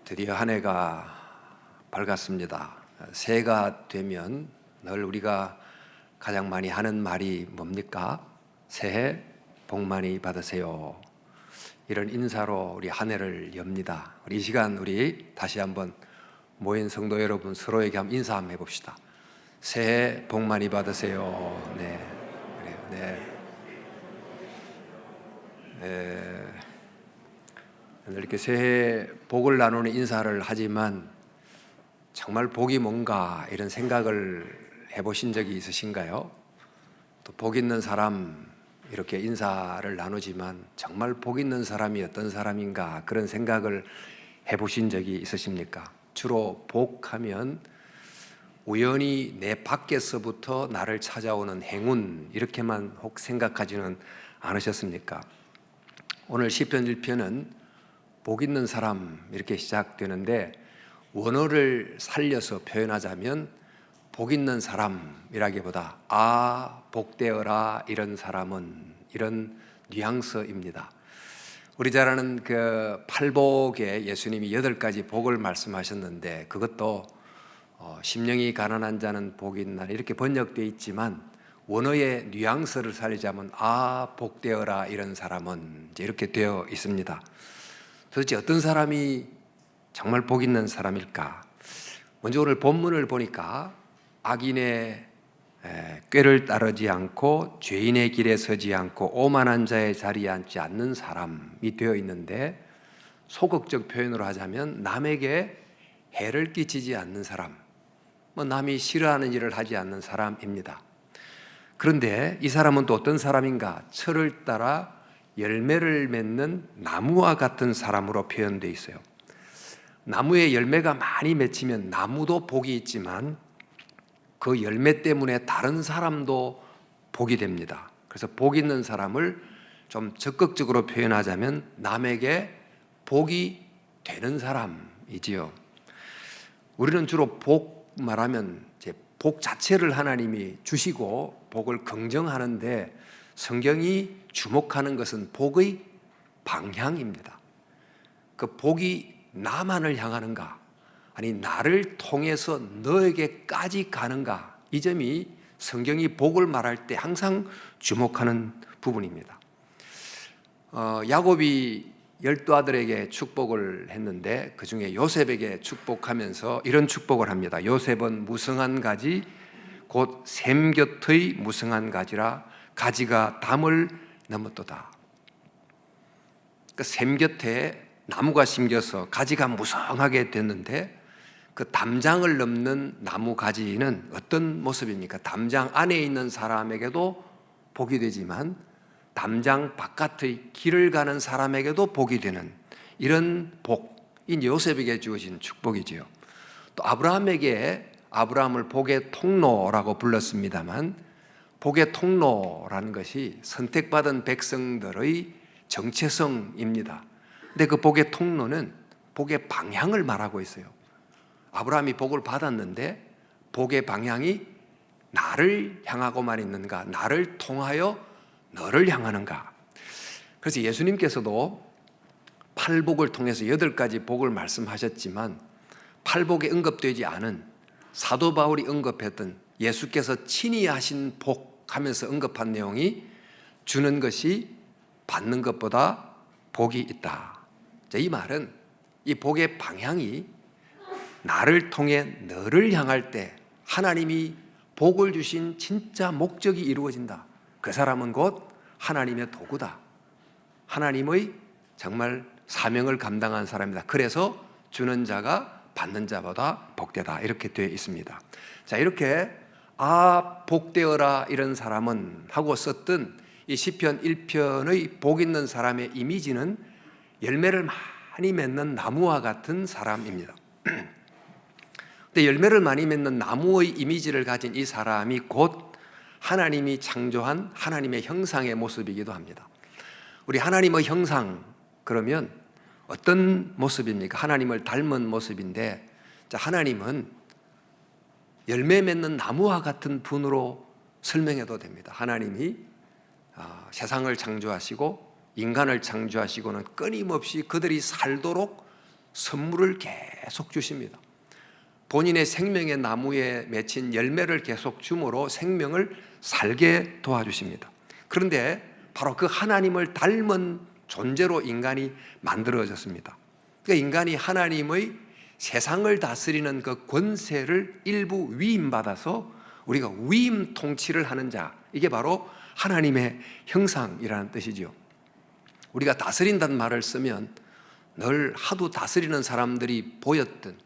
드디어 한 해가 밝았습니다. 새해가 되면 늘 우리가 가장 많이 하는 말이 뭡니까? 새해 복 많이 받으세요. 이런 인사로 우리 한 해를 엽니다. 우리 이 시간 우리 다시 한번 모인 성도 여러분 서로에게 한번 인사 한번 해봅시다. 새해 복 많이 받으세요. 네, 그래요. 네. 이렇게 새해 복을 나누는 인사를 하지만 정말 복이 뭔가 이런 생각을 해보신 적이 있으신가요? 또 복 있는 사람 이렇게 인사를 나누지만 정말 복 있는 사람이 어떤 사람인가 그런 생각을 해보신 적이 있으십니까? 주로 복하면 우연히 내 밖에서부터 나를 찾아오는 행운 이렇게만 혹 생각하지는 않으셨습니까? 오늘 시편 1편은 복 있는 사람 이렇게 시작되는데 원어를 살려서 표현하자면 복 있는 사람이라기보다 복되어라 이런 사람은 이런 뉘앙스입니다. 우리 잘 아는 그 팔복에 예수님이 8가지 복을 말씀하셨는데 그것도 심령이 가난한 자는 복이 있나 이렇게 번역되어 있지만 원어의 뉘앙스를 살리자면 복되어라 이런 사람은 이렇게 되어 있습니다. 도대체 어떤 사람이 정말 복 있는 사람일까? 먼저 오늘 본문을 보니까 악인의 꾀를 따르지 않고 죄인의 길에 서지 않고 오만한 자의 자리에 앉지 않는 사람이 되어 있는데 소극적 표현으로 하자면 남에게 해를 끼치지 않는 사람, 남이 싫어하는 일을 하지 않는 사람입니다. 그런데 이 사람은 또 어떤 사람인가? 철을 따라 열매를 맺는 나무와 같은 사람으로 표현되어 있어요. 나무에 열매가 많이 맺히면 나무도 복이 있지만 그 열매 때문에 다른 사람도 복이 됩니다. 그래서 복 있는 사람을 좀 적극적으로 표현하자면 남에게 복이 되는 사람이지요. 우리는 주로 복 말하면 이제 복 자체를 하나님이 주시고 복을 긍정하는데 성경이 주목하는 것은 복의 방향입니다. 그 복이 나만을 향하는가 아니 나를 통해서 너에게까지 가는가 이 점이 성경이 복을 말할 때 항상 주목하는 부분입니다. 야곱이 12아들에게 축복을 했는데 그 중에 요셉에게 축복하면서 이런 축복을 합니다. 요셉은 무성한 가지 곧 샘 곁의 무성한 가지라 가지가 담을 넘었도다. 그 샘 곁에 나무가 심겨서 가지가 무성하게 됐는데 그 담장을 넘는 나무 가지는 어떤 모습입니까? 담장 안에 있는 사람에게도 복이 되지만 담장 바깥의 길을 가는 사람에게도 복이 되는 이런 복이 요셉에게 주어진 축복이지요. 또 아브라함을 복의 통로라고 불렀습니다만 복의 통로라는 것이 선택받은 백성들의 정체성입니다. 근데 그 복의 통로는 복의 방향을 말하고 있어요. 아브라함이 복을 받았는데 복의 방향이 나를 향하고만 있는가? 나를 통하여 너를 향하는가? 그래서 예수님께서도 팔복을 통해서 8가지 복을 말씀하셨지만 팔복에 언급되지 않은 사도 바울이 언급했던 예수께서 친히 하신 복 하면서 언급한 내용이 주는 것이 받는 것보다 복이 있다. 이 말은 이 복의 방향이 나를 통해 너를 향할 때 하나님이 복을 주신 진짜 목적이 이루어진다. 그 사람은 곧 하나님의 도구다. 하나님의 정말 사명을 감당한 사람이다. 그래서 주는 자가 받는 자보다 복되다. 이렇게 되어 있습니다. 자, 이렇게 복되어라 이런 사람은 하고 썼던 이 시편 1편의 복 있는 사람의 이미지는 열매를 많이 맺는 나무와 같은 사람입니다. 근데 열매를 많이 맺는 나무의 이미지를 가진 이 사람이 곧 하나님이 창조한 하나님의 형상의 모습이기도 합니다. 우리 하나님의 형상 그러면 어떤 모습입니까? 하나님을 닮은 모습인데 하나님은 열매 맺는 나무와 같은 분으로 설명해도 됩니다. 하나님이 세상을 창조하시고 인간을 창조하시고는 끊임없이 그들이 살도록 선물을 계속 주십니다. 본인의 생명의 나무에 맺힌 열매를 계속 줌으로 생명을 살게 도와주십니다. 그런데 바로 그 하나님을 닮은 존재로 인간이 만들어졌습니다. 그러니까 인간이 하나님의 세상을 다스리는 그 권세를 일부 위임받아서 우리가 위임 통치를 하는 자, 이게 바로 하나님의 형상이라는 뜻이죠. 우리가 다스린다는 말을 쓰면 늘 하도 다스리는 사람들이 보였던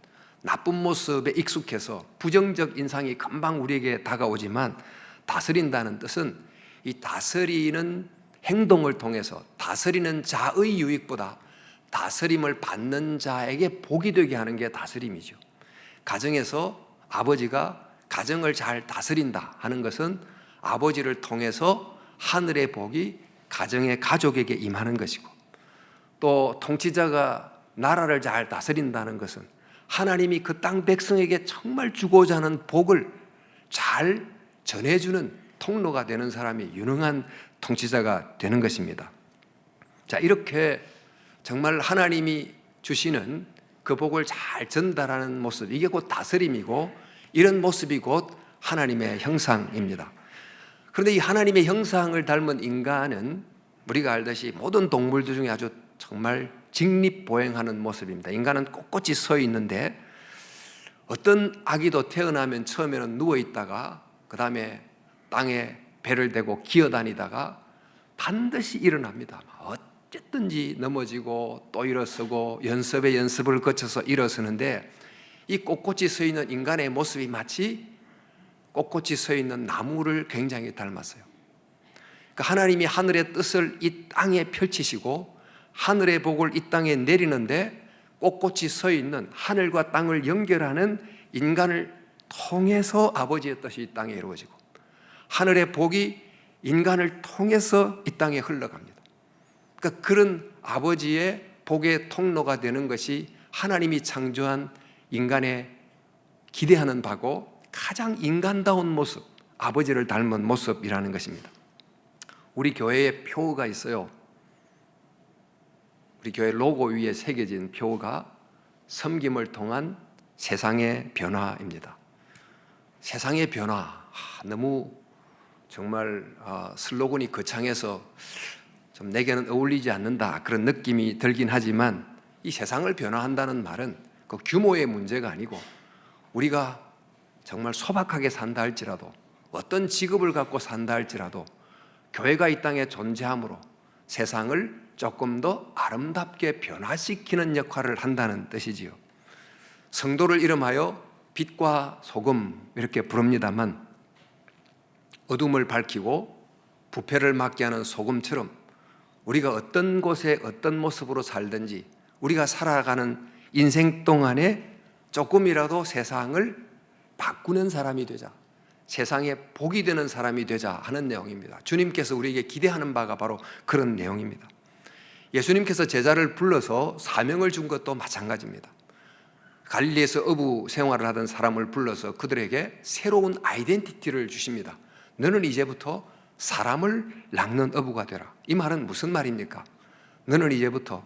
나쁜 모습에 익숙해서 부정적 인상이 금방 우리에게 다가오지만, 다스린다는 뜻은 이 다스리는 행동을 통해서 다스리는 자의 유익보다 다스림을 받는 자에게 복이 되게 하는 게 다스림이죠. 가정에서 아버지가 가정을 잘 다스린다 하는 것은 아버지를 통해서 하늘의 복이 가정의 가족에게 임하는 것이고, 또 통치자가 나라를 잘 다스린다는 것은 하나님이 그 땅 백성에게 정말 주고자 하는 복을 잘 전해주는 통로가 되는 사람이 유능한 통치자가 되는 것입니다. 자, 이렇게 정말 하나님이 주시는 그 복을 잘 전달하는 모습, 이게 곧 다스림이고, 이런 모습이 곧 하나님의 형상입니다. 그런데 이 하나님의 형상을 닮은 인간은 우리가 알듯이 모든 동물들 중에 아주 정말 직립보행하는 모습입니다. 인간은 꼿꼿이 서 있는데, 어떤 아기도 태어나면 처음에는 누워 있다가 그 다음에 땅에 배를 대고 기어다니다가 반드시 일어납니다. 어쨌든지 넘어지고 또 일어서고 연습에 연습을 거쳐서 일어서는데, 이 꼿꼿이 서 있는 인간의 모습이 마치 꼿꼿이 서 있는 나무를 굉장히 닮았어요. 그러니까 하나님이 하늘의 뜻을 이 땅에 펼치시고 하늘의 복을 이 땅에 내리는데, 꼿꼿이 서 있는 하늘과 땅을 연결하는 인간을 통해서 아버지의 뜻이 이 땅에 이루어지고, 하늘의 복이 인간을 통해서 이 땅에 흘러갑니다. 그러니까 그런 아버지의 복의 통로가 되는 것이 하나님이 창조한 인간의 기대하는 바고, 가장 인간다운 모습, 아버지를 닮은 모습이라는 것입니다. 우리 교회에 표가 있어요. 우리 교회 로고 위에 새겨진 표가 섬김을 통한 세상의 변화입니다. 세상의 변화, 너무 정말 슬로건이 거창해서 좀 내게는 어울리지 않는다, 그런 느낌이 들긴 하지만, 이 세상을 변화한다는 말은 그 규모의 문제가 아니고, 우리가 정말 소박하게 산다 할지라도, 어떤 직업을 갖고 산다 할지라도 교회가 이 땅에 존재함으로 세상을 조금 더 아름답게 변화시키는 역할을 한다는 뜻이지요. 성도를 이름하여 빛과 소금 이렇게 부릅니다만, 어둠을 밝히고 부패를 막게 하는 소금처럼 우리가 어떤 곳에 어떤 모습으로 살든지 우리가 살아가는 인생 동안에 조금이라도 세상을 바꾸는 사람이 되자, 세상에 복이 되는 사람이 되자 하는 내용입니다. 주님께서 우리에게 기대하는 바가 바로 그런 내용입니다. 예수님께서 제자를 불러서 사명을 준 것도 마찬가지입니다. 갈릴리에서 어부 생활을 하던 사람을 불러서 그들에게 새로운 아이덴티티를 주십니다. 너는 이제부터 사람을 낚는 어부가 되라. 이 말은 무슨 말입니까? 너는 이제부터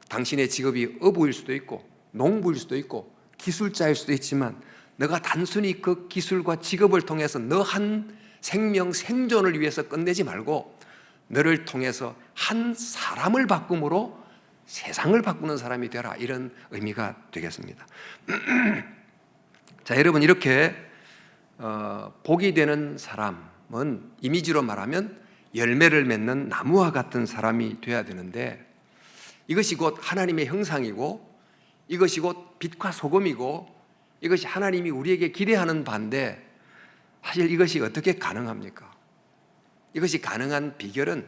당신의 직업이 어부일 수도 있고 농부일 수도 있고 기술자일 수도 있지만, 너가 단순히 그 기술과 직업을 통해서 너 한 생명 생존을 위해서 끝내지 말고, 너를 통해서 한 사람을 바꿈으로 세상을 바꾸는 사람이 되라, 이런 의미가 되겠습니다. 자, 여러분, 이렇게 복이 되는 사람은 이미지로 말하면 열매를 맺는 나무와 같은 사람이 되어야 되는데, 이것이 곧 하나님의 형상이고, 이것이 곧 빛과 소금이고, 이것이 하나님이 우리에게 기대하는 바인데, 사실 이것이 어떻게 가능합니까? 이것이 가능한 비결은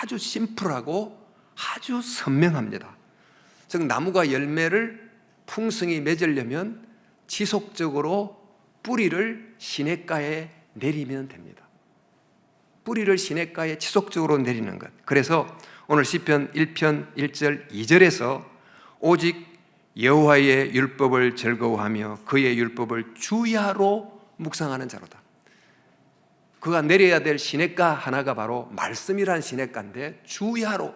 아주 심플하고 아주 선명합니다. 즉, 나무가 열매를 풍성히 맺으려면 지속적으로 뿌리를 시냇가에 내리면 됩니다. 뿌리를 시냇가에 지속적으로 내리는 것. 그래서 오늘 시편 1편 1절 2절에서 오직 여호와의 율법을 즐거워하며 그의 율법을 주야로 묵상하는 자로다. 그가 내려야 될 시냇가 하나가 바로 말씀이란 시냇가인데, 주야로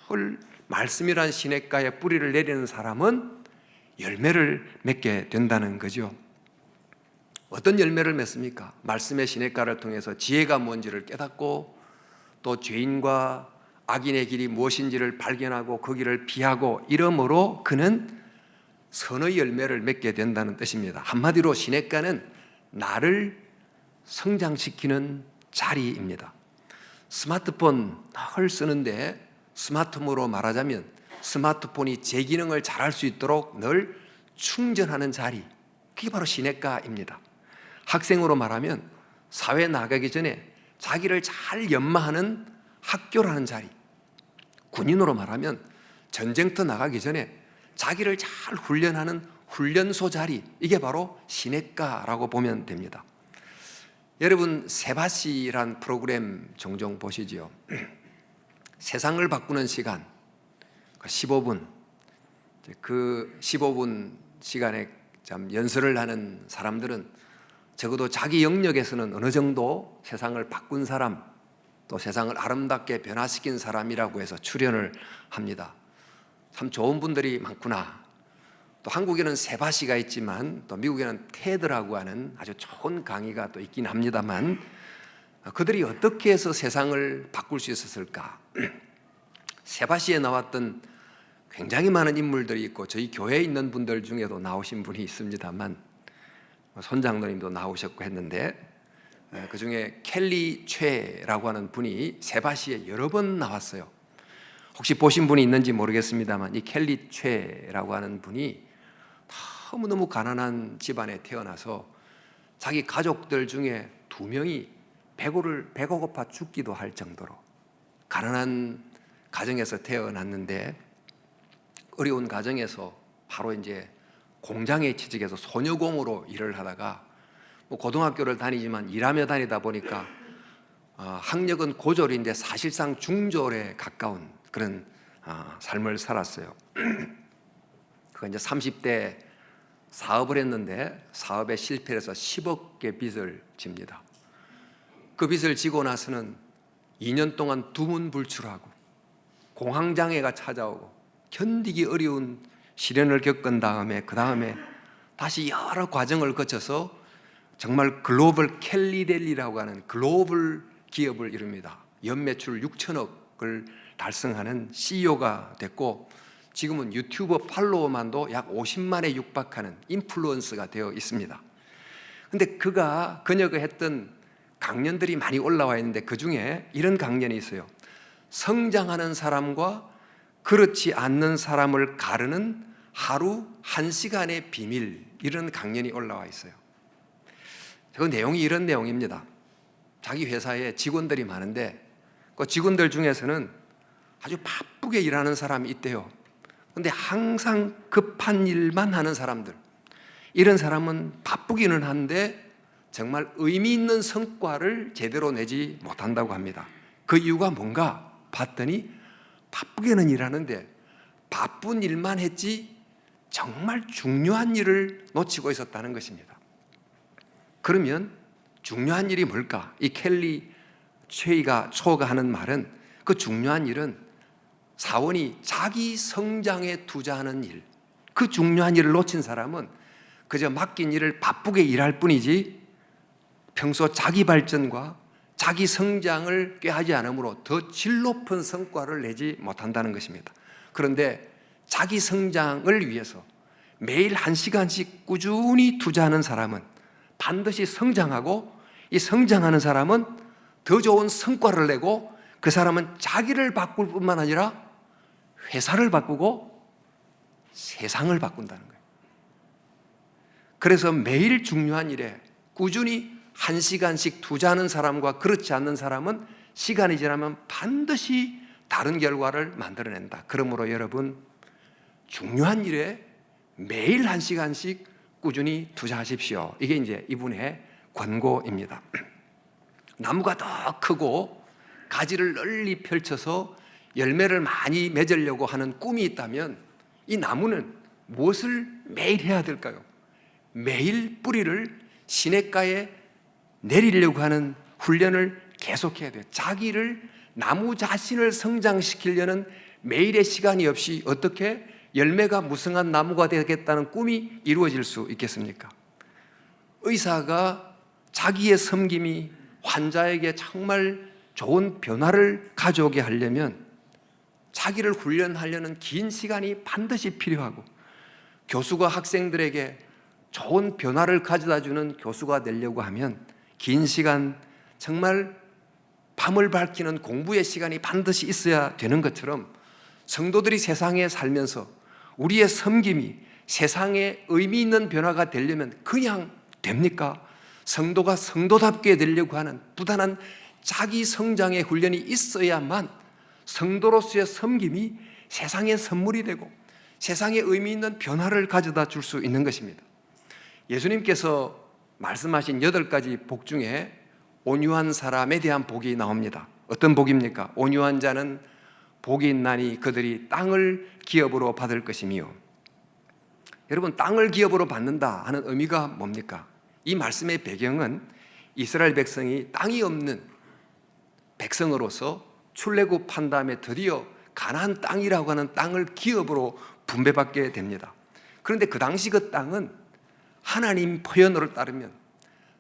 늘 말씀이란 시냇가에 뿌리를 내리는 사람은 열매를 맺게 된다는 거죠. 어떤 열매를 맺습니까? 말씀의 시냇가를 통해서 지혜가 뭔지를 깨닫고 또 죄인과 악인의 길이 무엇인지를 발견하고 그 길을 피하고 이러므로 그는 선의 열매를 맺게 된다는 뜻입니다. 한마디로 시냇가는 나를 성장시키는 자리입니다. 스마트폰 늘 쓰는데 스마트폰으로 말하자면 스마트폰이 제 기능을 잘할 수 있도록 늘 충전하는 자리, 그게 바로 시냇가입니다. 학생으로 말하면 사회 나가기 전에 자기를 잘 연마하는 학교라는 자리, 군인으로 말하면 전쟁터 나가기 전에 자기를 잘 훈련하는 훈련소 자리, 이게 바로 시냇가라고 보면 됩니다. 여러분 세바시란 프로그램 종종 보시죠. 세상을 바꾸는 시간 15분, 그 15분 시간에 참 연설을 하는 사람들은 적어도 자기 영역에서는 어느 정도 세상을 바꾼 사람, 또 세상을 아름답게 변화시킨 사람이라고 해서 출연을 합니다. 참 좋은 분들이 많구나. 또 한국에는 세바시가 있지만 또 미국에는 테드라고 하는 아주 좋은 강의가 또 있긴 합니다만, 그들이 어떻게 해서 세상을 바꿀 수 있었을까? 세바시에 나왔던 굉장히 많은 인물들이 있고 저희 교회에 있는 분들 중에도 나오신 분이 있습니다만 손장로님도 나오셨고 했는데, 그 중에 켈리 최라고 하는 분이 세바시에 여러 번 나왔어요. 혹시 보신 분이 있는지 모르겠습니다만 이 켈리 최라고 하는 분이 너무너무 가난한 집안에 태어나서 자기 가족들 중에 2명이 배가 고파 죽기도 할 정도로 가난한 가정에서 태어났는데, 어려운 가정에서 바로 이제 공장에 취직해서 소녀공으로 일을 하다가 고등학교를 다니지만 일하며 다니다 보니까 학력은 고졸인데 사실상 중졸에 가까운 그런 삶을 살았어요. 그가 이제 30대 사업을 했는데 사업에 실패해서 10억 개 빚을 집니다. 그 빚을 지고 나서는 2년 동안 두문불출하고 공황장애가 찾아오고 견디기 어려운 시련을 겪은 다음에 그 다음에 다시 여러 과정을 거쳐서 정말 글로벌 켈리델리라고 하는 글로벌 기업을 이룹니다. 연매출 6천억을 달성하는 CEO가 됐고 지금은 유튜브 팔로워만도 약 50만에 육박하는 인플루언서가 되어 있습니다. 그런데 그녀가 했던 강연들이 많이 올라와 있는데 그 중에 이런 강연이 있어요. 성장하는 사람과 그렇지 않는 사람을 가르는 하루 1시간의 비밀, 이런 강연이 올라와 있어요. 그 내용이 이런 내용입니다. 자기 회사에 직원들이 많은데 그 직원들 중에서는 아주 바쁘게 일하는 사람이 있대요. 그런데 항상 급한 일만 하는 사람들, 이런 사람은 바쁘기는 한데 정말 의미 있는 성과를 제대로 내지 못한다고 합니다. 그 이유가 뭔가 봤더니 바쁘게는 일하는데 바쁜 일만 했지 정말 중요한 일을 놓치고 있었다는 것입니다. 그러면 중요한 일이 뭘까? 이 켈리 초가 하는 말은 그 중요한 일은 사원이 자기 성장에 투자하는 일, 그 중요한 일을 놓친 사람은 그저 맡긴 일을 바쁘게 일할 뿐이지 평소 자기 발전과 자기 성장을 꾀하지 않으므로 더 질 높은 성과를 내지 못한다는 것입니다. 그런데 자기 성장을 위해서 매일 1시간씩 꾸준히 투자하는 사람은 반드시 성장하고, 이 성장하는 사람은 더 좋은 성과를 내고, 그 사람은 자기를 바꿀 뿐만 아니라 회사를 바꾸고 세상을 바꾼다는 거예요. 그래서 매일 중요한 일에 꾸준히 1시간씩 투자하는 사람과 그렇지 않는 사람은 시간이 지나면 반드시 다른 결과를 만들어낸다. 그러므로 여러분, 중요한 일에 매일 1시간씩 꾸준히 투자하십시오. 이게 이제 이분의 권고입니다. 나무가 더 크고 가지를 널리 펼쳐서 열매를 많이 맺으려고 하는 꿈이 있다면 이 나무는 무엇을 매일 해야 될까요? 매일 뿌리를 시냇가에 내리려고 하는 훈련을 계속해야 돼요. 자기를, 나무 자신을 성장시키려는 매일의 시간이 없이 어떻게 열매가 무성한 나무가 되겠다는 꿈이 이루어질 수 있겠습니까? 의사가 자기의 섬김이 환자에게 정말 좋은 변화를 가져오게 하려면 자기를 훈련하려는 긴 시간이 반드시 필요하고, 교수가 학생들에게 좋은 변화를 가져다 주는 교수가 되려고 하면 긴 시간, 정말 밤을 밝히는 공부의 시간이 반드시 있어야 되는 것처럼, 성도들이 세상에 살면서 우리의 섬김이 세상에 의미 있는 변화가 되려면 그냥 됩니까? 성도가 성도답게 되려고 하는 부단한 자기 성장의 훈련이 있어야만 성도로서의 섬김이 세상의 선물이 되고 세상에 의미 있는 변화를 가져다 줄 수 있는 것입니다. 예수님께서 말씀하신 8가지 복 중에 온유한 사람에 대한 복이 나옵니다. 어떤 복입니까? 온유한 자는 복이 있나니 그들이 땅을 기업으로 받을 것이며. 여러분, 땅을 기업으로 받는다 하는 의미가 뭡니까? 이 말씀의 배경은 이스라엘 백성이 땅이 없는 백성으로서 출애굽한 다음에 드디어 가나안 땅이라고 하는 땅을 기업으로 분배받게 됩니다. 그런데 그 당시 그 땅은 하나님 표현으로 따르면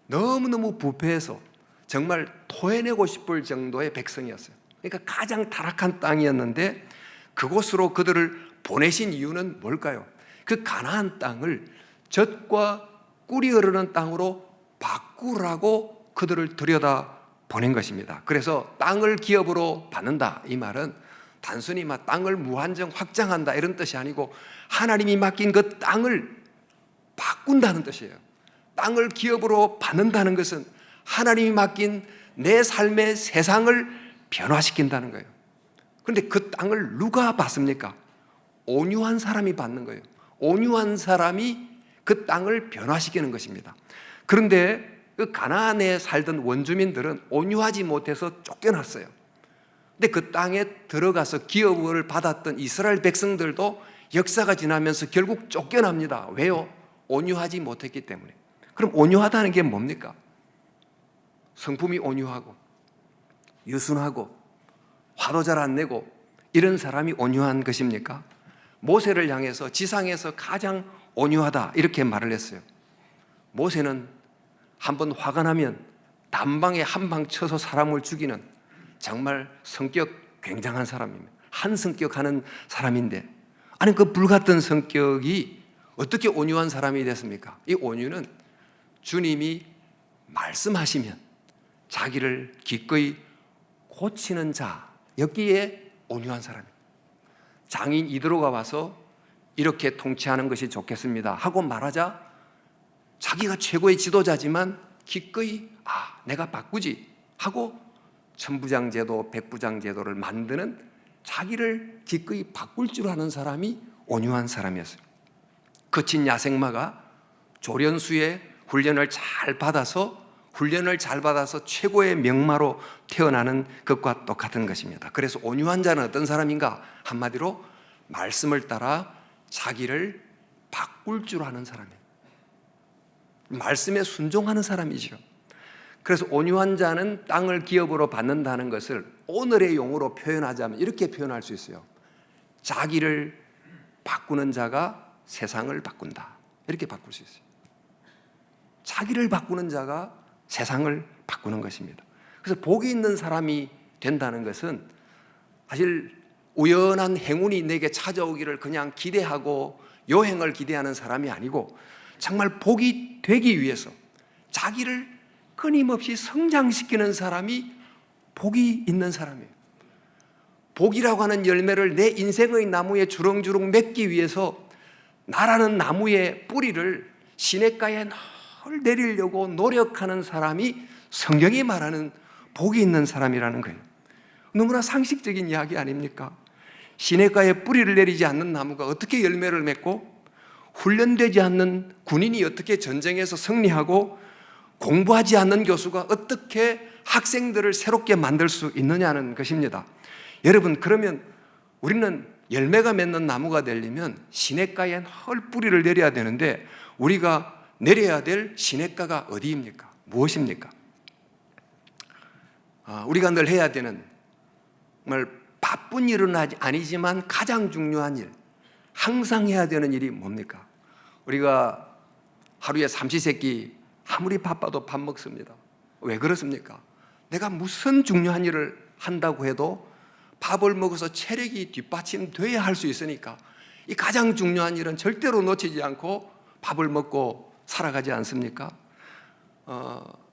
너무너무 부패해서 정말 토해내고 싶을 정도의 백성이었어요. 그러니까 가장 타락한 땅이었는데 그곳으로 그들을 보내신 이유는 뭘까요? 그 가나안 땅을 젖과 꿀이 흐르는 땅으로 바꾸라고 그들을 들여다 보낸 것입니다. 그래서 땅을 기업으로 받는다, 이 말은 단순히 땅을 무한정 확장한다 이런 뜻이 아니고 하나님이 맡긴 그 땅을 바꾼다는 뜻이에요. 땅을 기업으로 받는다는 것은 하나님이 맡긴 내 삶의 세상을 변화시킨다는 거예요. 그런데 그 땅을 누가 받습니까? 온유한 사람이 받는 거예요. 온유한 사람이 그 땅을 변화시키는 것입니다. 그런데 그 가나안에 살던 원주민들은 온유하지 못해서 쫓겨났어요. 근데 그 땅에 들어가서 기업을 받았던 이스라엘 백성들도 역사가 지나면서 결국 쫓겨납니다. 왜요? 온유하지 못했기 때문에. 그럼 온유하다는 게 뭡니까? 성품이 온유하고 유순하고 화도 잘 안 내고 이런 사람이 온유한 것입니까? 모세를 향해서 지상에서 가장 온유하다 이렇게 말을 했어요. 모세는 한번 화가 나면 단방에 한 방 쳐서 사람을 죽이는 정말 성격 굉장한 사람입니다. 한 성격하는 사람인데, 아니 그 불같은 성격이 어떻게 온유한 사람이 됐습니까? 이 온유는 주님이 말씀하시면 자기를 기꺼이 고치는 자, 여기에 온유한 사람입니다. 장인 이드로가 와서 이렇게 통치하는 것이 좋겠습니다 하고 말하자 자기가 최고의 지도자지만 기꺼이 내가 바꾸지 하고 천부장 제도, 백부장 제도를 만드는, 자기를 기꺼이 바꿀 줄 아는 사람이 온유한 사람이었어요. 거친 야생마가 조련수의 훈련을 잘 받아서 최고의 명마로 태어나는 것과 똑같은 것입니다. 그래서 온유한 자는 어떤 사람인가? 한마디로 말씀을 따라 자기를 바꿀 줄 아는 사람이에요. 말씀에 순종하는 사람이죠. 그래서 온유한 자는 땅을 기업으로 받는다는 것을 오늘의 용어로 표현하자면 이렇게 표현할 수 있어요. 자기를 바꾸는 자가 세상을 바꾼다, 이렇게 바꿀 수 있어요. 자기를 바꾸는 자가 세상을 바꾸는 것입니다. 그래서 복이 있는 사람이 된다는 것은 사실 우연한 행운이 내게 찾아오기를 그냥 기대하고 여행을 기대하는 사람이 아니고 정말 복이 되기 위해서 자기를 끊임없이 성장시키는 사람이 복이 있는 사람이에요. 복이라고 하는 열매를 내 인생의 나무에 주렁주렁 맺기 위해서 나라는 나무의 뿌리를 시냇가에 널 내리려고 노력하는 사람이 성경이 말하는 복이 있는 사람이라는 거예요. 너무나 상식적인 이야기 아닙니까? 시냇가에 뿌리를 내리지 않는 나무가 어떻게 열매를 맺고, 훈련되지 않는 군인이 어떻게 전쟁에서 승리하고, 공부하지 않는 교수가 어떻게 학생들을 새롭게 만들 수 있느냐는 것입니다. 여러분, 그러면 우리는 열매가 맺는 나무가 되려면 시냇가에 널 뿌리를 내려야 되는데 우리가 내려야 될 시냇가가 어디입니까? 무엇입니까? 우리가 늘 해야 되는, 정말 바쁜 일은 아니지만 가장 중요한 일, 항상 해야 되는 일이 뭡니까? 우리가 하루에 삼시세끼 아무리 바빠도 밥 먹습니다. 왜 그렇습니까? 내가 무슨 중요한 일을 한다고 해도 밥을 먹어서 체력이 뒷받침돼야 할 수 있으니까 이 가장 중요한 일은 절대로 놓치지 않고 밥을 먹고 살아가지 않습니까?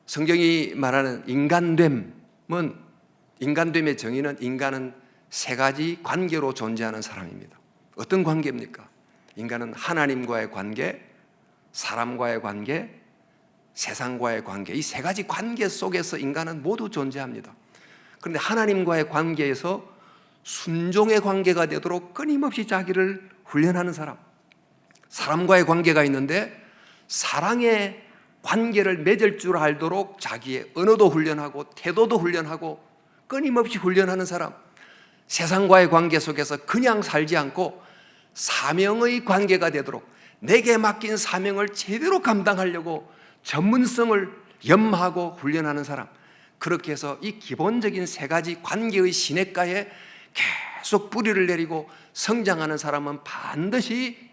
성경이 말하는 인간됨의 정의는 인간은 세 가지 관계로 존재하는 사람입니다. 어떤 관계입니까? 인간은 하나님과의 관계, 사람과의 관계, 세상과의 관계, 이 세 가지 관계 속에서 인간은 모두 존재합니다. 그런데 하나님과의 관계에서 순종의 관계가 되도록 끊임없이 자기를 훈련하는 사람, 사람과의 관계가 있는데 사랑의 관계를 맺을 줄 알도록 자기의 언어도 훈련하고 태도도 훈련하고 끊임없이 훈련하는 사람, 세상과의 관계 속에서 그냥 살지 않고 사명의 관계가 되도록 내게 맡긴 사명을 제대로 감당하려고 전문성을 염하고 훈련하는 사람, 그렇게 해서 이 기본적인 세 가지 관계의 시냇가에 계속 뿌리를 내리고 성장하는 사람은 반드시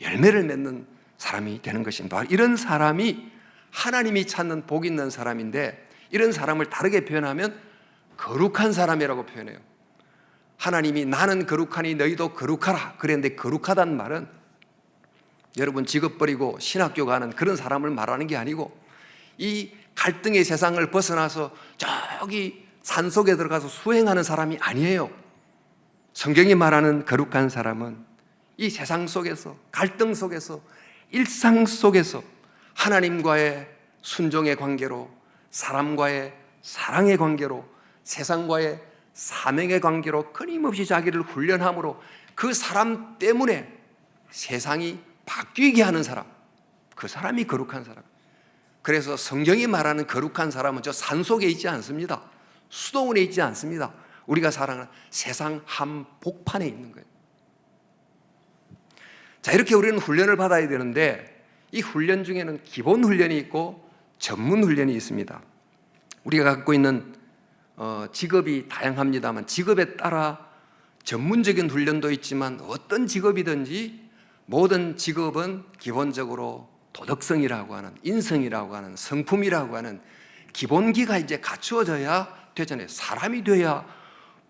열매를 맺는 사람이 되는 것입니다. 이런 사람이 하나님이 찾는 복 있는 사람인데, 이런 사람을 다르게 표현하면 거룩한 사람이라고 표현해요. 하나님이 나는 거룩하니 너희도 거룩하라 그랬는데, 거룩하다는 말은 여러분 직업 버리고 신학교 가는 그런 사람을 말하는 게 아니고, 이 갈등의 세상을 벗어나서 저기 산속에 들어가서 수행하는 사람이 아니에요. 성경이 말하는 거룩한 사람은 이 세상 속에서, 갈등 속에서, 일상 속에서 하나님과의 순종의 관계로, 사람과의 사랑의 관계로, 세상과의 사명의 관계로 끊임없이 자기를 훈련함으로 그 사람 때문에 세상이 바뀌게 하는 사람, 그 사람이 거룩한 사람. 그래서 성경이 말하는 거룩한 사람은 저 산속에 있지 않습니다. 수도원에 있지 않습니다. 우리가 살아가는 세상 한복판에 있는 거예요. 자, 이렇게 우리는 훈련을 받아야 되는데, 이 훈련 중에는 기본 훈련이 있고 전문 훈련이 있습니다. 우리가 갖고 있는 직업이 다양합니다만 직업에 따라 전문적인 훈련도 있지만, 어떤 직업이든지 모든 직업은 기본적으로 도덕성이라고 하는, 인성이라고 하는, 성품이라고 하는 기본기가 이제 갖추어져야 되잖아요. 사람이 돼야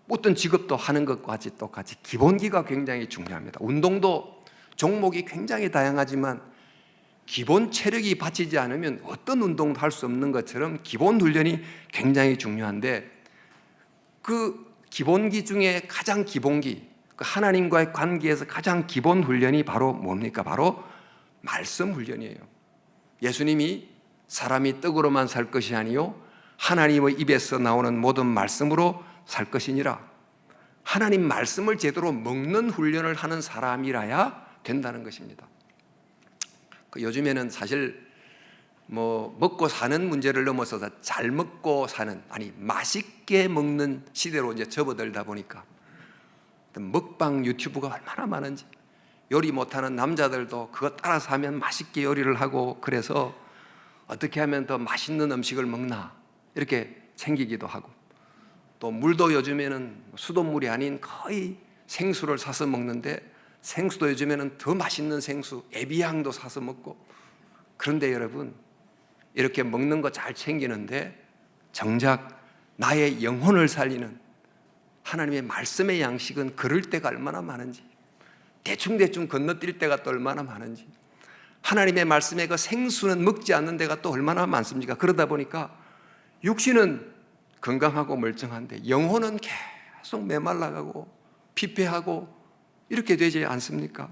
어떤 직업도 하는 것과 똑같이 기본기가 굉장히 중요합니다. 운동도 종목이 굉장히 다양하지만 기본 체력이 받치지 않으면 어떤 운동도 할 수 없는 것처럼 기본 훈련이 굉장히 중요한데, 그 기본기 중에 가장 기본기, 그 하나님과의 관계에서 가장 기본 훈련이 바로 뭡니까? 바로 말씀 훈련이에요. 예수님이 사람이 떡으로만 살 것이 아니요 하나님의 입에서 나오는 모든 말씀으로 살 것이니라. 하나님 말씀을 제대로 먹는 훈련을 하는 사람이라야 된다는 것입니다. 요즘에는 사실 먹고 사는 문제를 넘어서서 잘 먹고 사는, 아니 맛있게 먹는 시대로 이제 접어들다 보니까 먹방 유튜브가 얼마나 많은지, 요리 못하는 남자들도 그거 따라서 하면 맛있게 요리를 하고, 그래서 어떻게 하면 더 맛있는 음식을 먹나 이렇게 생기기도 하고, 또 물도 요즘에는 수돗물이 아닌 거의 생수를 사서 먹는데, 생수도 요즘에는 더 맛있는 생수 에비앙도 사서 먹고. 그런데 여러분, 이렇게 먹는 거 잘 챙기는데 정작 나의 영혼을 살리는 하나님의 말씀의 양식은 그럴 때가 얼마나 많은지, 대충대충 건너뛸 때가 또 얼마나 많은지, 하나님의 말씀의 그 생수는 먹지 않는 데가 또 얼마나 많습니까? 그러다 보니까 육신은 건강하고 멀쩡한데 영혼은 계속 메말라가고 피폐하고 이렇게 되지 않습니까?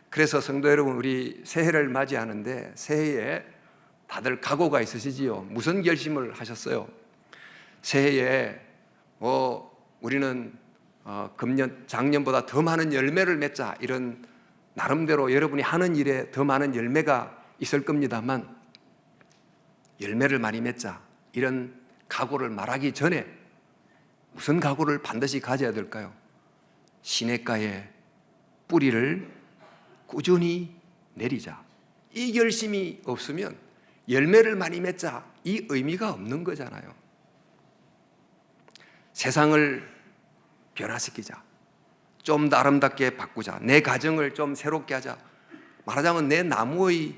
그래서 성도 여러분, 우리 새해를 맞이하는데 새해에 다들 각오가 있으시지요? 무슨 결심을 하셨어요? 새해에 우리는 작년보다 더 많은 열매를 맺자, 이런 나름대로 여러분이 하는 일에 더 많은 열매가 있을 겁니다만, 열매를 많이 맺자 이런 각오를 말하기 전에 무슨 각오를 반드시 가져야 될까요? 시냇가에 뿌리를 꾸준히 내리자. 이 결심이 없으면 열매를 많이 맺자, 이 의미가 없는 거잖아요. 세상을 변화시키자. 좀 더 아름답게 바꾸자. 내 가정을 좀 새롭게 하자. 말하자면 내 나무의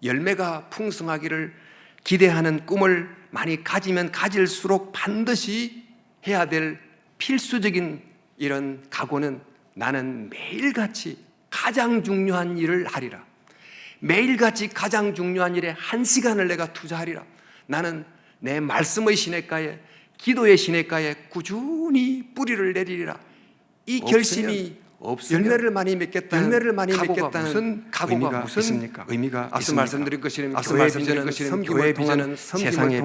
열매가 풍성하기를 기대하는 꿈을 많이 가지면 가질수록 반드시 해야 될 필수적인 이런 각오는 나는 매일같이 가장 중요한 일을 하리라. 매일같이 가장 중요한 일에 1시간을 내가 투자하리라. 나는 내 말씀의 시냇가에, 기도의 시냇가에 꾸준히 뿌리를 내리리라. 이 결심이 열매를 많이 맺겠다는 무슨 각오가 무슨 있습니까? 의미가 앞서 말씀드린 것처럼 교회의 비전은 세상의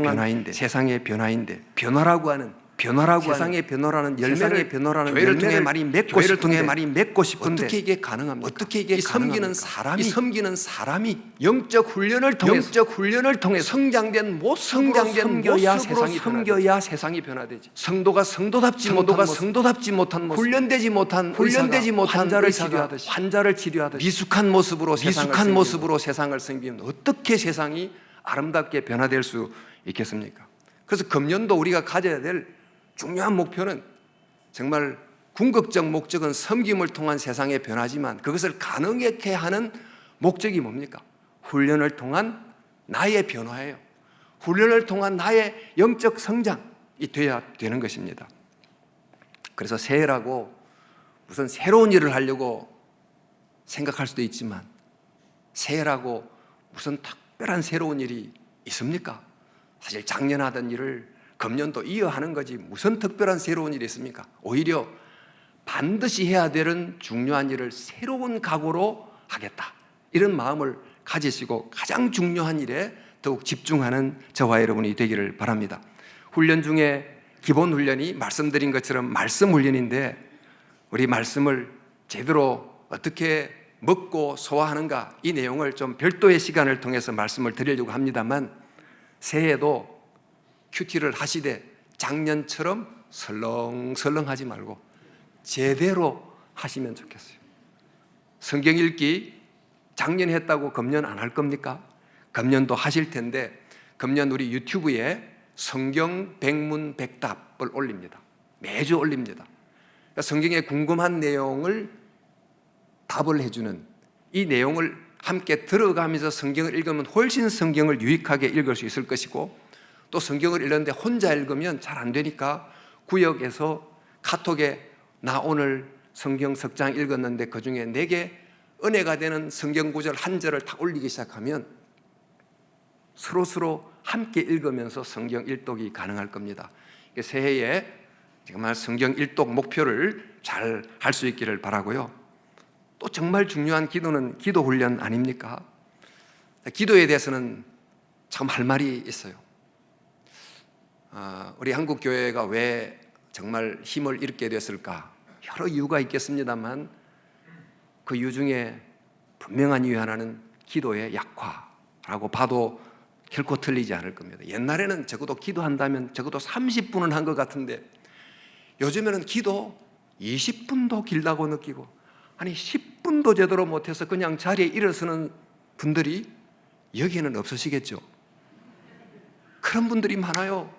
변화인데, 변화라고 하는 세상의 변화라는 열매를 교회를 통해 많이 맺고 싶은데 어떻게 이게 가능합니까? 어떻게 이게 섬기는 사람이 영적 훈련을 통해 성장된 모습으로 섬겨야 세상이 변화되지. 성도가 성도답지 못한 모습, 훈련되지 못한 환자를 치료하듯이 미숙한 모습으로 세상을 섬기면 어떻게 세상이 아름답게 변화될 수 있겠습니까? 그래서 금년도 우리가 가져야 될 중요한 목표는 정말 궁극적 목적은 섬김을 통한 세상의 변화지만 그것을 가능하게 하는 목적이 뭡니까? 훈련을 통한 나의 변화예요. 훈련을 통한 나의 영적 성장이 돼야 되는 것입니다. 그래서 새해라고 무슨 새로운 일을 하려고 생각할 수도 있지만 새해라고 무슨 특별한 새로운 일이 있습니까? 사실 작년 하던 일을 금년도 이어하는 거지 무슨 특별한 새로운 일이 있습니까? 오히려 반드시 해야 되는 중요한 일을 새로운 각오로 하겠다. 이런 마음을 가지시고 가장 중요한 일에 더욱 집중하는 저와 여러분이 되기를 바랍니다. 훈련 중에 기본 훈련이 말씀드린 것처럼 말씀 훈련인데 우리 말씀을 제대로 어떻게 먹고 소화하는가 이 내용을 좀 별도의 시간을 통해서 말씀을 드리려고 합니다만 새해에도 큐티를 하시되 작년처럼 설렁설렁하지 말고 제대로 하시면 좋겠어요. 성경 읽기 작년 했다고 금년 안 할 겁니까? 금년도 하실 텐데 금년 우리 유튜브에 성경 백문백답을 올립니다. 매주 올립니다. 그러니까 성경에 궁금한 내용을 답을 해주는 이 내용을 함께 들어가면서 성경을 읽으면 훨씬 성경을 유익하게 읽을 수 있을 것이고 또 성경을 읽는데 혼자 읽으면 잘 안 되니까 구역에서 카톡에 나 오늘 성경 석 장 읽었는데 그중에 내게 은혜가 되는 성경 구절 한 절을 다 올리기 시작하면 서로 함께 읽으면서 성경 일독이 가능할 겁니다. 새해에 정말 성경 일독 목표를 잘 할 수 있기를 바라고요. 또 정말 중요한 기도는 기도 훈련 아닙니까? 기도에 대해서는 참 할 말이 있어요. 우리 한국 교회가 왜 정말 힘을 잃게 됐을까? 여러 이유가 있겠습니다만 그 이유 중에 분명한 이유 하나는 기도의 약화라고 봐도 결코 틀리지 않을 겁니다. 옛날에는 적어도 기도한다면 적어도 30분은 한 것 같은데 요즘에는 기도 20분도 길다고 느끼고 아니 10분도 제대로 못해서 그냥 자리에 일어서는 분들이 여기에는 없으시겠죠? 그런 분들이 많아요.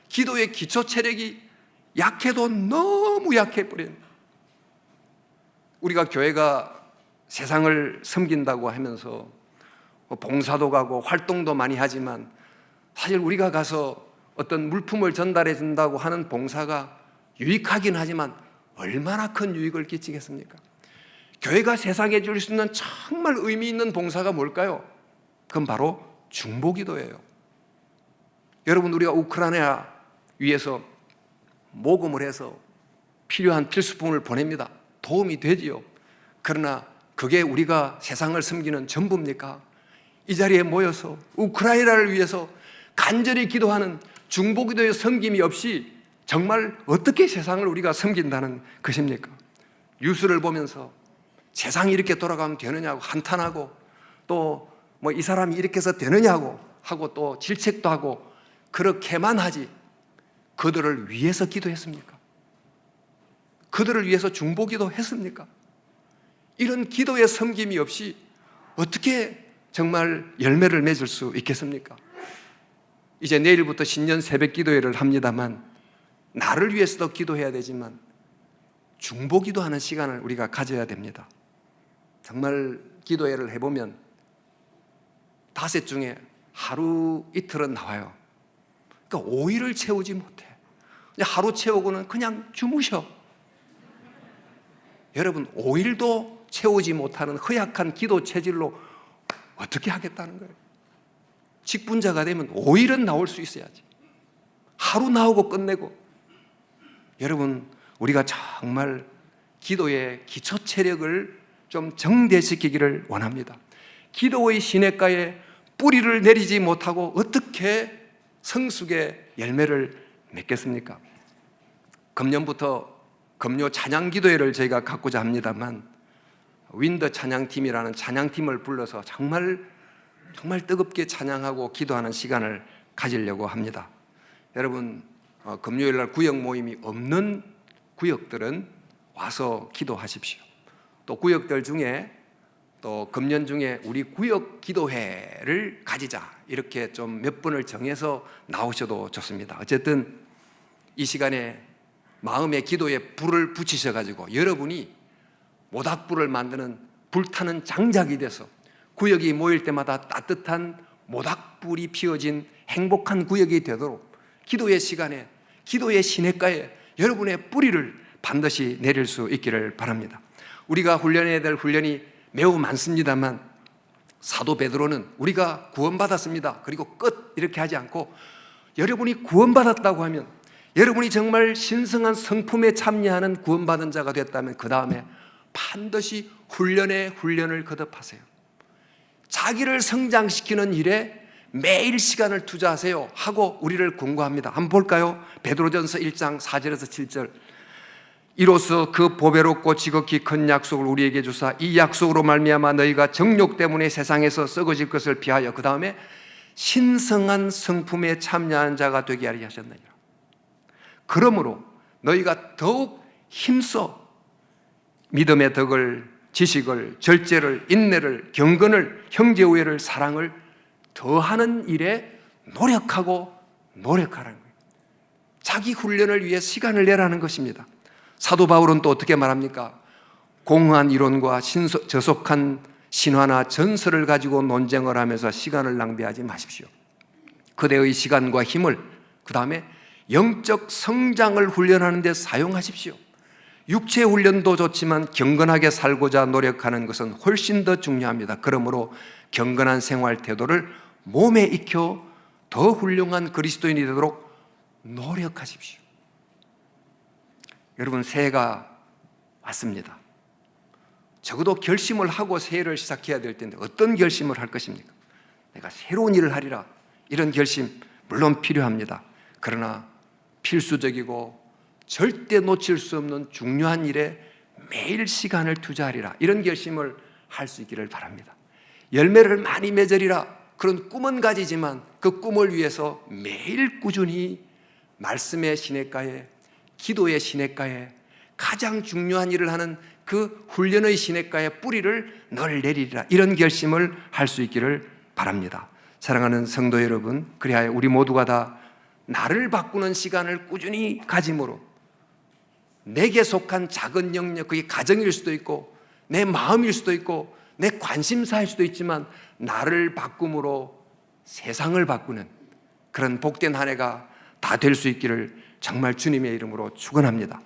기도의 기초 체력이 약해도 너무 약해버린 우리가 교회가 세상을 섬긴다고 하면서 봉사도 가고 활동도 많이 하지만 사실 우리가 가서 어떤 물품을 전달해 준다고 하는 봉사가 유익하긴 하지만 얼마나 큰 유익을 끼치겠습니까? 교회가 세상에 줄 수 있는 정말 의미 있는 봉사가 뭘까요? 그건 바로 중보기도예요. 여러분 우리가 우크라이나 위해서 모금을 해서 필요한 필수품을 보냅니다. 도움이 되지요. 그러나 그게 우리가 세상을 섬기는 전부입니까? 이 자리에 모여서 우크라이나를 위해서 간절히 기도하는 중보기도의 섬김이 없이 정말 어떻게 세상을 우리가 섬긴다는 것입니까? 뉴스를 보면서 세상이 이렇게 돌아가면 되느냐고 한탄하고 또 뭐 이 사람이 이렇게 해서 되느냐고 하고 또 질책도 하고 그렇게만 하지 그들을 위해서 기도했습니까? 그들을 위해서 중보기도 했습니까? 이런 기도의 섬김이 없이 어떻게 정말 열매를 맺을 수 있겠습니까? 이제 내일부터 신년 새벽 기도회를 합니다만 나를 위해서도 기도해야 되지만 중보기도하는 시간을 우리가 가져야 됩니다. 정말 기도회를 해보면 닷새 중에 하루 이틀은 나와요. 그러니까 5일을 채우지 못해. 하루 채우고는 그냥 주무셔. 여러분, 5일도 채우지 못하는 허약한 기도 체질로 어떻게 하겠다는 거예요? 직분자가 되면 5일은 나올 수 있어야지. 하루 나오고 끝내고. 여러분, 우리가 정말 기도의 기초 체력을 좀 정대시키기를 원합니다. 기도의 시냇가에 뿌리를 내리지 못하고 어떻게 성숙의 열매를 맺겠습니까? 금년부터 금요 찬양 기도회를 저희가 갖고자 합니다만, 윈더 찬양팀이라는 찬양팀을 불러서 정말 뜨겁게 찬양하고 기도하는 시간을 가지려고 합니다. 여러분, 금요일 날 구역 모임이 없는 구역들은 와서 기도하십시오. 또 구역들 중에 또 금년 중에 우리 구역 기도회를 가지자, 이렇게 좀 몇 분을 정해서 나오셔도 좋습니다. 어쨌든 이 시간에 마음의 기도에 불을 붙이셔가지고 여러분이 모닥불을 만드는 불타는 장작이 돼서 구역이 모일 때마다 따뜻한 모닥불이 피어진 행복한 구역이 되도록 기도의 시간에, 기도의 시냇가에 여러분의 뿌리를 반드시 내릴 수 있기를 바랍니다. 우리가 훈련해야 될 훈련이 매우 많습니다만, 사도 베드로는 우리가 구원받았습니다, 그리고 끝, 이렇게 하지 않고 여러분이 구원받았다고 하면, 여러분이 정말 신성한 성품에 참여하는 구원받은 자가 됐다면 그 다음에 반드시 훈련에 훈련을 거듭하세요. 자기를 성장시키는 일에 매일 시간을 투자하세요 하고 우리를 권고합니다. 한번 볼까요? 베드로전서 1장 4절에서 7절. 이로써 그 보배롭고 지극히 큰 약속을 우리에게 주사 이 약속으로 말미암아 너희가 정욕 때문에 세상에서 썩어질 것을 피하여, 그 다음에 신성한 성품에 참여한 자가 되게 하리 하셨느니라. 그러므로 너희가 더욱 힘써 믿음의 덕을, 지식을, 절제를, 인내를, 경건을, 형제우애를, 사랑을 더하는 일에 노력하라는 거예요. 자기 훈련을 위해 시간을 내라는 것입니다. 사도 바울은 또 어떻게 말합니까? 공허한 이론과 저속한 신화나 전설을 가지고 논쟁을 하면서 시간을 낭비하지 마십시오. 그대의 시간과 힘을, 그 다음에 영적 성장을 훈련하는 데 사용하십시오. 육체 훈련도 좋지만 경건하게 살고자 노력하는 것은 훨씬 더 중요합니다. 그러므로 경건한 생활 태도를 몸에 익혀 더 훌륭한 그리스도인이 되도록 노력하십시오. 여러분, 새해가 왔습니다. 적어도 결심을 하고 새해를 시작해야 될 텐데 어떤 결심을 할 것입니까? 내가 새로운 일을 하리라, 이런 결심 물론 필요합니다. 그러나 필수적이고 절대 놓칠 수 없는 중요한 일에 매일 시간을 투자하리라, 이런 결심을 할 수 있기를 바랍니다. 열매를 많이 맺으리라, 그런 꿈은 가지지만 그 꿈을 위해서 매일 꾸준히 말씀의 시냇가에, 기도의 시냇가에, 가장 중요한 일을 하는 그 훈련의 시냇가에 뿌리를 널 내리리라, 이런 결심을 할 수 있기를 바랍니다. 사랑하는 성도 여러분, 그리하여 우리 모두가 다 나를 바꾸는 시간을 꾸준히 가짐으로 내게 속한 작은 영역, 그게 가정일 수도 있고 내 마음일 수도 있고 내 관심사일 수도 있지만 나를 바꿈으로 세상을 바꾸는 그런 복된 한 해가 다 될 수 있기를 정말 주님의 이름으로 축원합니다.